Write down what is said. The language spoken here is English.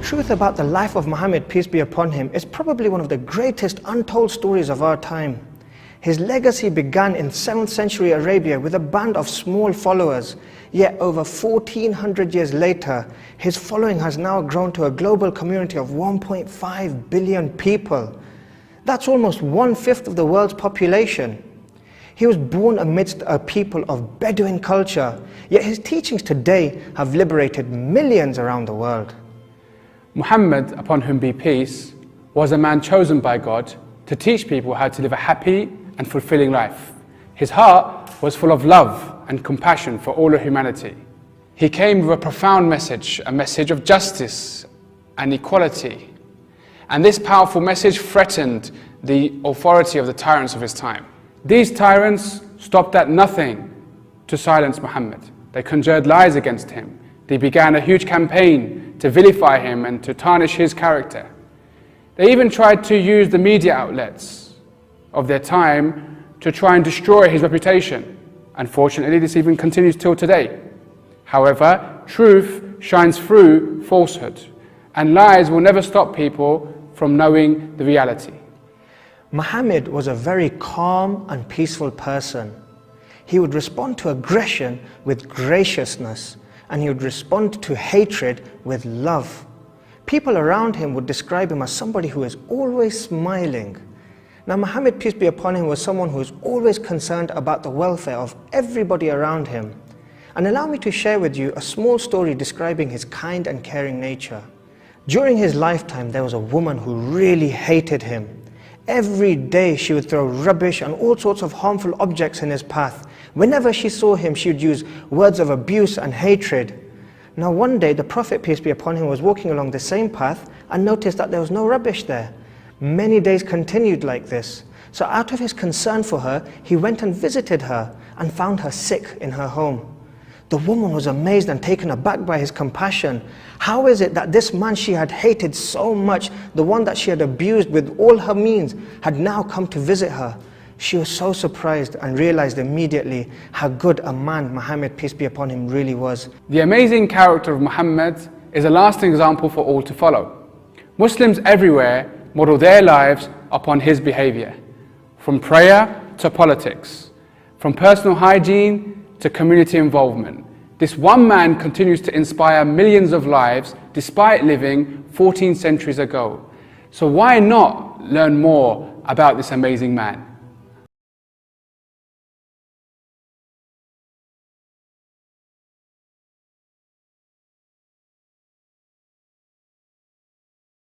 truth about the life of Muhammad, peace be upon him, is probably one of the greatest untold stories of our time. His legacy began in 7th century Arabia with a band of small followers, yet over 1400 years later, his following has now grown to a global community of 1.5 billion people. That's almost 1/5 of the world's population. He was born amidst a people of Bedouin culture, yet his teachings today have liberated millions around the world. Muhammad, upon whom be peace, was a man chosen by God to teach people how to live a happy and fulfilling life. His heart was full of love and compassion for all of humanity. He came with a profound message, a message of justice and equality. And this powerful message threatened the authority of the tyrants of his time. These tyrants stopped at nothing to silence Muhammad. They conjured lies against him. They began a huge campaign to vilify him and to tarnish his character. They even tried to use the media outlets of their time to try and destroy his reputation. Unfortunately, this even continues till today. However, truth shines through falsehood, and lies will never stop people from knowing the reality. Muhammad was a very calm and peaceful person. He would respond to aggression with graciousness, and he would respond to hatred with love. People around him would describe him as somebody who is always smiling. Now, Muhammad, peace be upon him, was someone who was always concerned about the welfare of everybody around him. And allow me to share with you a small story describing his kind and caring nature. During his lifetime, there was a woman who really hated him. Every day she would throw rubbish and all sorts of harmful objects in his path. Whenever she saw him, she would use words of abuse and hatred. Now one day, the Prophet, peace be upon him, was walking along the same path and noticed that there was no rubbish there. Many days continued like this. So out of his concern for her, he went and visited her and found her sick in her home. The woman was amazed and taken aback by his compassion. How is it that this man she had hated so much, the one that she had abused with all her means, had now come to visit her? She was so surprised and realized immediately how good a man Muhammad, peace be upon him, really was. The amazing character of Muhammad is a lasting example for all to follow. Muslims everywhere model their lives upon his behavior, from prayer to politics, from personal hygiene to community involvement. This one man continues to inspire millions of lives despite living 14 centuries ago. So why not learn more about this amazing man?